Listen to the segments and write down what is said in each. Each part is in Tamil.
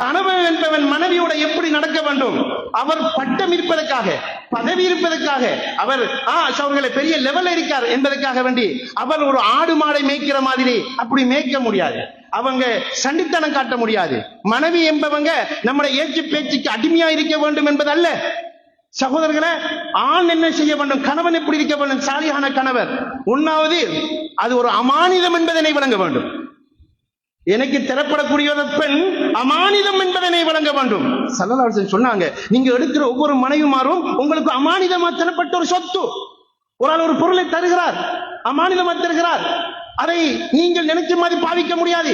கணவன் என்பவன் மனைவியோட எப்படி நடக்க வேண்டும்? அவர் பட்டம் இருப்பதற்காக, பதவி இருப்பதற்காக, அவர் அவர்களை பெரிய லெவல்ல இருக்கார் என்பதற்காக வேண்டி அவர் ஒரு ஆடு மாடை மேய்க்கிற மாதிரி அப்படி மேய்க்க முடியாது. அவங்க சண்டித்தனம் காட்ட முடியாது. மனைவி என்பவங்க நம்முடைய ஏச்சு பேச்சுக்கு அடிமையா இருக்க வேண்டும் என்பதல்ல. சகோதரர்களே, ஆண் என்ன செய்ய வேண்டும்? கணவன் எப்படி இருக்க வேண்டும்? சாலியான கணவர். ஒன்னாவது, அது ஒரு அமானிதம் என்பதனை விளங்க வேண்டும். எனக்கு தரப்படக்கூடிய பெண் அமானிதம் என்பதனை வழங்க வேண்டும். ஸல்லல்லாஹு அலைஹி வஸல்லம் சொன்னாங்க, நீங்க எடுக்கிற ஒவ்வொரு மனைவிமாரும் உங்களுக்கு அமானிதமா தரப்பட்ட ஒரு சொத்து. ஒரு ஆள் ஒரு பொருளை தருகிறார், அமானிதமா தருகிறார். அதை நீங்கள் நினைச்ச மாதிரி பாவிக்க முடியாது,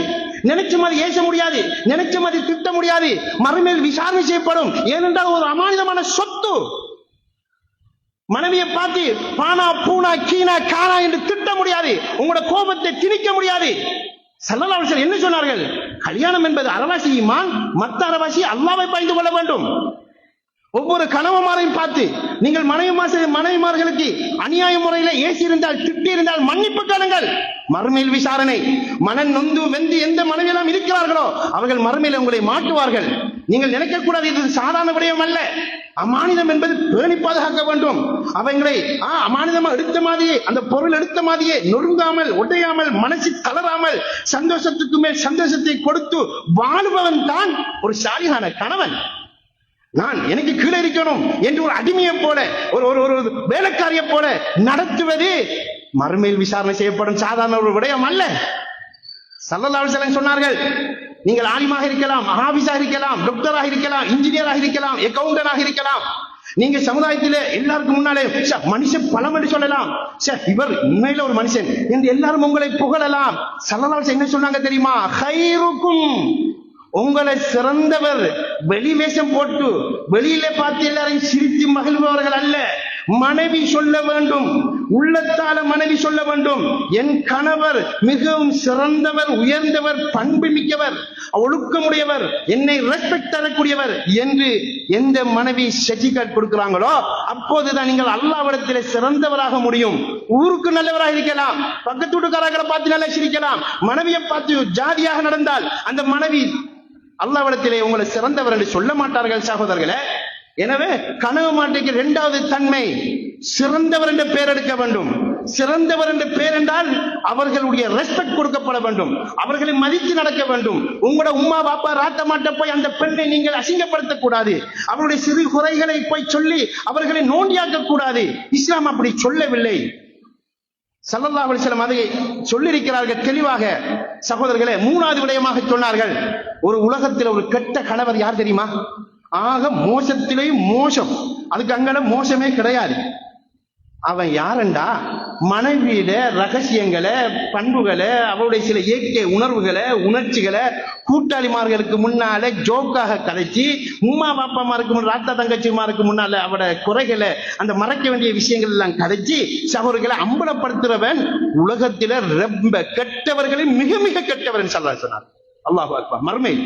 நினைச்ச மாதிரி ஏச முடியாது, நினைச்ச மாதிரி திட்ட முடியாது. மறுமையில் விசாரணை செய்யப்படும். ஏனென்றால் ஒரு அமானிதமான சொத்து. மனைவியை பார்த்து பானா பூனா கீனா கானா என்று திட்ட முடியாது, உங்களோட கோபத்தை திணிக்க முடியாது. ஸல்லல்லாஹு அலைஹி வஸல்லம் என்ன சொன்னார்கள்? கல்யாணம் என்பது அரவாசி ஈமான், மத்த அரவாசி அல்லாஹ்வை பயந்து கொள்ள வேண்டும். ஒவ்வொரு கணவன்மாரையும் பார்த்து நீங்கள் மனைவிமார்களுக்கு அநியாய முறையில ஏசி இருந்தால், திட்டி இருந்தால் மன்னிப்பு கேளுங்கள். மறுமையில் விசாரணை. மனம் நொந்து வெந்து எந்த மனைவியெல்லாம் இருக்கிறார்களோ அவர்கள் மறுமையில் உங்களை மாட்டுவார்கள். நீங்கள் நினைக்க கூடாது இது சாதாரண விடயம் அல்ல. அமானிதம் என்பது பேணி பாதுகாக்க வேண்டும். அவங்களை அமானிதமா எடுத்த மாதிரியே, அந்த பொருள் எடுத்த மாதிரியே நொறுங்காமல், உடையாமல், மனசு தளராமல், சந்தோஷத்துக்கு மேல் சந்தோஷத்தை கொடுத்து வாழுபவன் தான் ஒரு சாலிகான கணவன். நான் எனக்கு கீழே இருக்கணும் என்று ஒரு அடிமையை போல, ஒரு வேலைக்காரியை போல நடத்துவது மறுமையில் விசாரணை செய்யப்படும் சாதாரண ஒரு விடயம் அல்ல. ஸல்லல்லாஹு அலைஹி வஸல்லம் சொன்னார்கள், நீங்கள் ஆலிமாக இருக்கலாம், ஹாஃபிஸாக இருக்கலாம், டாக்டராக இருக்கலாம், இன்ஜினியராக இருக்கலாம், அக்கவுண்டன்டாக இருக்கலாம். நீங்க சமுதாயத்திலே எல்லாருக்கும் முன்னாலே மனுஷன் பலம் என்று சொல்லலாம். இவர் உண்மையில ஒரு மனுஷன் என்று எல்லாரும் உங்களை புகழலாம். ஸல்லல்லாஹு அலைஹி வஸல்லம் என்ன சொன்னாங்க தெரியுமா? ஹைருக்கும், உங்களை சிறந்தவர் வெளி வேஷம் போட்டு வெளியில பார்த்து எல்லாரையும் சிரித்து மகிழ்பவர்கள் அல்ல. மனைவி சொல்ல வேண்டும், உள்ளத்தால மனைவி சொல்ல வேண்டும், என் கணவர் மிகவும் சிறந்தவர், உயர்ந்தவர், பண்பு மிக்கவர், ஒழுக்கமுடையவர், என்னை ரெஸ்பெக்ட் தரக்கூடியவர் என்று எந்த மனைவி சர்டிபிகேட் கொடுக்கிறாங்களோ அப்போதுதான் நீங்கள் அல்லாஹ்விடத்திலே சிறந்தவராக முடியும். ஊருக்கு நல்லவராக இருக்கலாம், பக்கத்து வீட்டுக்காரர்களை பார்த்து நல்லா சிரிக்கலாம். மனைவியை பார்த்து ஜாதியாக நடந்தால் அந்த மனைவி அல்லாஹ்விடத்திலே உங்களை சிறந்தவர் என்று சொல்ல மாட்டார்கள் சகோதரர்களே. எனவே கனவு மாட்டைக்கு இரண்டாவது தன்மை சிறந்தவர் என்ற பெயர் எடுக்க வேண்டும். சிறந்தவர் என்ற பெயர் என்றால் அவர்களுடைய ரெஸ்பெக்ட் கொடுக்கப்பட வேண்டும், அவர்களை மதித்து நடக்க வேண்டும். உங்களோட உம்மா பாப்பா ராத்த மாட்ட போய் அந்த பெண்ணை நீங்கள் அசிங்கப்படுத்த கூடாது. அவருடைய சிறு குறைகளை போய் சொல்லி அவர்களை நோண்டியாக்க கூடாது. இஸ்லாம் அப்படி சொல்லவில்லை. ஸல்லல்லாஹு அலைஹி வஸல்லம் அதை சொல்லியிருக்கிறார்கள் தெளிவாக. சகோதரர்களே, மூணாவது விடயமாக சொன்னார்கள், ஒரு உலகத்தில் ஒரு கெட்ட கணவர் யார் தெரியுமா? ஆக மோசத்திலேயும் மோசம், அதுக்கு அங்கட மோசமே கிடையாது. அவன் யாருண்டா, மனைவியில ரகசியங்களை, பண்புகளை, அவருடைய சில இயற்கை உணர்வுகளை, உணர்ச்சிகளை கூட்டாளிமார்களுக்கு முன்னால ஜோக்காக கதைச்சி, உம்மா பாப்பாமாருக்கு முன் ராத்தா தங்கச்சிமாருக்கு முன்னால அவட குறைகளை, அந்த மறைக்க வேண்டிய விஷயங்கள் எல்லாம் கதைச்சி சகோதரர்களை அம்பலப்படுத்துறவன் உலகத்தில ரொம்ப கெட்டவர்களில் மிக மிக கெட்டவன் சொன்னார். அல்லாஹ் அக்பர். மர்மை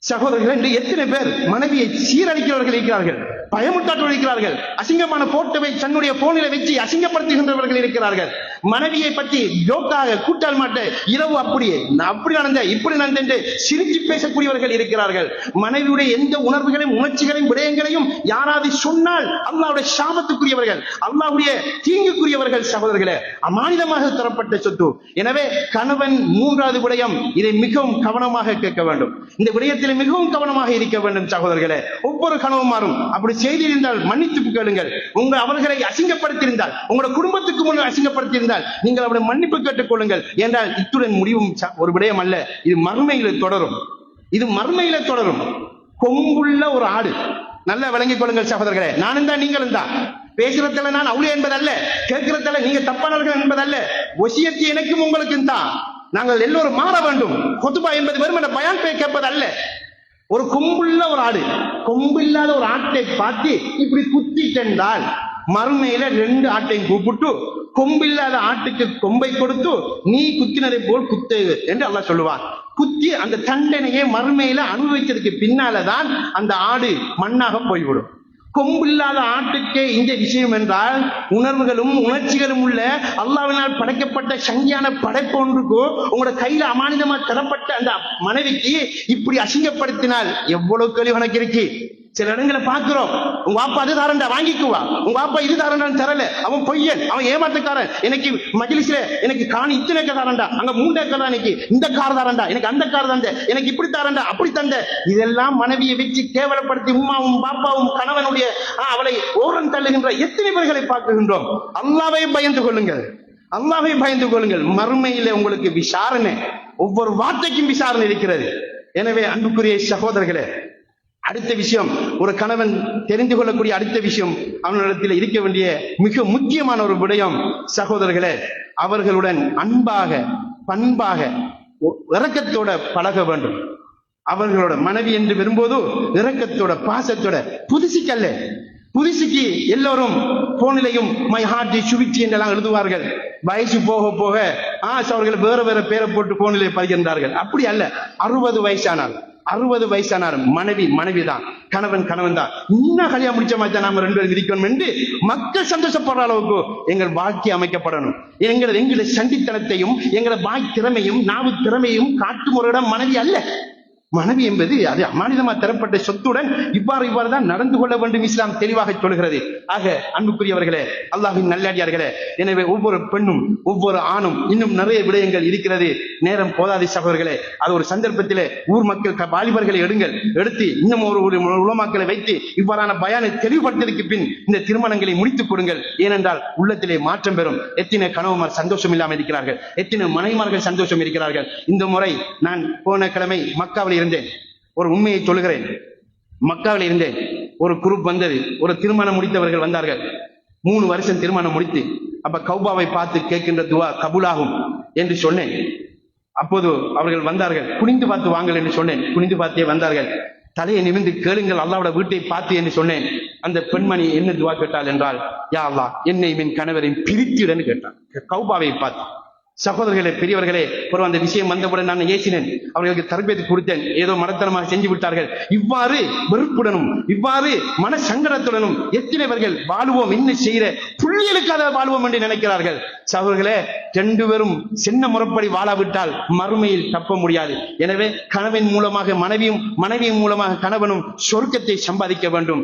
சகோதரர்கள், இன்று எத்தனை பேர் மனைவியை சீரழிக்கிறவர்கள் இருக்கிறார்கள், பயமுட்டாற்றவர்கள் இருக்கிறார்கள், அசிங்கமான போட்டோவை தன்னுடைய போனில வச்சு அசிங்கப்படுத்துகின்றவர்கள் இருக்கிறார்கள். மனைவியை பற்றி ஜோக்காக கூட்டால் மாட்ட இரவு அப்படி நடந்த இப்படி நடந்த சிரிச்சு பேசக்கூடியவர்கள் இருக்கிறார்கள். மனைவியுடைய எந்த உணர்வுகளையும் உணர்ச்சிகளையும் விடயங்களையும் யாராவது சொன்னால் அல்லாஹ்வுடைய சாபத்துக்குரியவர்கள், அல்லாஹ்வுடைய தீங்குக்குரியவர்கள். சகோதரர்களே, அமானிதமாக தரப்பட்ட சொத்து. எனவே கணவன் மூன்றாவது விடயம், இதை மிகவும் கவனமாக கேட்க வேண்டும். இந்த விடயத்தில் மிகவும் கவனமாக இருக்க வேண்டும் சகோதரர்களே. ஒவ்வொரு கணவன்மாரும் அப்படி செய்திருந்தால் மன்னித்து கேளுங்கள். அவர்களை அசிங்கப்படுத்தியிருந்தால், உங்களோட குடும்பத்துக்கு முன்னர் அசிங்கப்படுத்தியிருந்தால் நீங்கள் அவருடைய மன்னிப்பு கேட்டுக் கொள்ளுங்கள். என்றால் இத்துடன் முடிவும் ஒரு விடயம் அல்ல, இது மறுமையில தொடரும். இது மறுமையில தொடரும். கொம்புள்ள ஒரு ஆடு, நல்லா விளங்கிக் கொள்ளுங்கள் சகோதரர்களே. நானும் தான் நீங்களும் தான். பேசுறதுல நான் அவுளியா என்பதல்ல, கேட்கிறதுல நீங்க தப்பானவர்கள் என்பதல்ல. வசியத்தை எனக்கும் உங்களுக்கும் தான். நாங்கள் எல்லோரும் மாற வேண்டும். கொத்துபா என்பது வெறும் என்ற பயான் கேட்பது அல்ல. ஒரு கொம்புள்ள ஒரு ஆடு, கொம்பு இல்லாத ஒரு ஆட்டை பார்த்து இப்படி குத்தி சென்றால் மறுமையில ரெண்டு ஆட்டையும் கூப்பிட்டு கொம்பில்லாத ஆட்டுக்கு கொம்பை கொடுத்து நீ குத்தினதை போல் குத்து என்று அல்லாஹ் சொல்லுவான். குத்தி அந்த தண்டனையை மறுமையில அனுபவிக்கிறதுக்கு பின்னாலதான் அந்த ஆடு மண்ணாக போய்விடும். கொம்பில்லாத ஆட்டுக்கே இந்த விஷயம் என்றால், உணர்வுகளும் உணர்ச்சிகளும் உள்ள அல்லாஹ்வினால் படைக்கப்பட்ட சங்கியான படைப்பு ஒன்றுக்கோ உங்களோட கையில அமானிதமா தரப்பட்ட அந்த மனைவிக்கு இப்படி அசிங்கப்படுத்தினால் எவ்வளவு கேள்வி கணக்கு இருக்கு. சில இடங்களை பார்க்கிறோம், உங்க அப்பா அது தாரண்டா வாங்கிக்குவா, உங்க அப்பா இது தாரண்டான்னு தரல, அவன் பொய்யன், அவன் ஏமாத்துக்காரன், எனக்கு மஜ்லிஸ்ல எனக்கு காணி இத்தனை தாரண்டா, அங்க 3 ஏக்கர் தான், எனக்கு இந்த கார் தாரண்டா, எனக்கு அந்த கார் தந்த, எனக்கு இப்படி தாரண்டா அப்படி தந்த. இதெல்லாம் மனைவியை வச்சு கேவலப்படுத்தி உம்மாவும் பாப்பாவும் கணவனுடைய அவளை ஓரம் தள்ளுகின்ற எத்தனை பேர்களை பார்க்கின்றோம். அல்லாஹ்வை பயந்து கொள்ளுங்கள், அல்லாஹ்வை பயந்து கொள்ளுங்கள். மறுமையிலே உங்களுக்கு விசாரணை, ஒவ்வொரு வார்த்தைக்கும் விசாரணை இருக்கிறது. எனவே அன்புக்குரிய சகோதரர்களே, அடுத்த விஷயம், ஒரு கணவன் தெரிந்து கொள்ளக்கூடிய அடுத்த விஷயம், அவனிடத்தில் இருக்க வேண்டிய மிக முக்கியமான ஒரு விடயம் சகோதரர்களே, அவர்களுடன் அன்பாக பண்பாக இரக்கத்தோட பழக வேண்டும். அவர்களோட மனைவி என்று வரும்போது இரக்கத்தோட பாசத்தோட, புதுசிக்கல்ல, புதுசிக்கு எல்லோரும் போனிலையும் மை ஹார்ட் சுவிச்சி என்றெல்லாம் எழுதுவார்கள். வயசு போக போக அவர்கள் வேற வேற பேரை போட்டு போனிலை பதிகின்றார்கள். அப்படி அல்ல. 60 வயசானார் மனைவி தான், கணவன் தான். இன்னும் கல்யாணம் முடிச்ச மாதிரி தான் நாம 2 பேரும் இருக்கணும் என்று மக்கள் சந்தோஷப்படுற அளவுக்கு எங்கள் வாழ்க்கை அமைக்கப்படணும். எங்களை சண்டித்தனத்தையும் எங்களை வாய் திறமையும் நாவு திறமையும் காட்டும் ஒரு இடம் மனைவி அல்ல. மனைவி என்பது அது அமானிதமா தரப்பட்ட சொத்துடன் இவ்வாறு தான் நடந்து கொள்ள வேண்டும். இஸ்லாம் தெளிவாக சொல்கிறது. ஆக அன்புக்குரியவர்களே, அல்லாஹ்வின் நல்லடியார்களே, எனவே ஒவ்வொரு பெண்ணும் ஒவ்வொரு ஆணும் இன்னும் நிறைய விடயங்கள் இருக்கிறது. நேரம் போதாது சகோதரர்களே. அது ஒரு சந்தர்ப்பத்திலே ஊர் மக்கள் வாலிபர்களை எடுத்து இன்னும் ஒரு உலமாக்களை வைத்து இவ்வாறான பயானை தெளிவுபடுத்தியதற்கு பின் இந்த திருமணங்களை முடித்துக் கொடுங்கள். ஏனென்றால் உள்ளத்திலே மாற்றம் பெறும். எத்தனை கணவன்மார் சந்தோஷம் இல்லாமல் இருக்கிறார்கள், எத்தனை மனைவிமார்கள் சந்தோஷம் இருக்கிறார்கள். இந்த முறை நான் போன கிழமை மக்காவில் இருந்தேன். ஒரு உண்மையை சொல்லுகிறேன். மக்காவில் இருந்தேன். ஒரு குரூப் வந்தது. ஒரு திருமணம் முடித்தவர்கள் வந்தார்கள். 3 வருஷம் திருமணம் முடித்து, அப்ப கௌபாவை பார்த்து கேட்கின்ற துவா கபூலாகும் என்று சொன்னேன். அப்போது அவர்கள் வந்தார்கள். குனிந்து பார்த்து வாங்கள் என்று சொன்னேன். குனிந்து பார்த்தே வந்தார்கள். தலையை நிமிர்ந்து கேளுங்கள், அல்லாஹ்வுடைய வீட்டை பார்த்து என்று சொன்னேன். அந்த பெண்மணி என்ன துவா கேட்டாள் என்றால், யா அல்லாஹ், என்னை என் கணவரின் பிரித்திடன்னு கேட்டான். கௌபாவை பார்த்து. சகோதரர்களே, பெரியவர்களே, ஒரு அந்த விஷயம் வந்தவுடன் நான் ஏசினேன். அவர்களுக்கு தரபேதி கொடுத்தேன். ஏதோ மனத்தனமாக செஞ்சு விட்டார்கள். இவ்வாறு வெறுப்புடனும் இவ்வாறு மன சங்கடத்துடனும் எத்தனைவர்கள் வாழுவோம், என்ன செய்கிற புள்ளிகளுக்காக வாழ்வோம் என்று நினைக்கிறார்கள். சகோதரர்களே, 2 பேரும் சின்ன முறைப்படி வாழாவிட்டால் மறுமையில் தப்ப முடியாது. எனவே கணவன் மூலமாக மனைவியும் மூலமாக கணவனும் சொர்க்கத்தை சம்பாதிக்க வேண்டும்.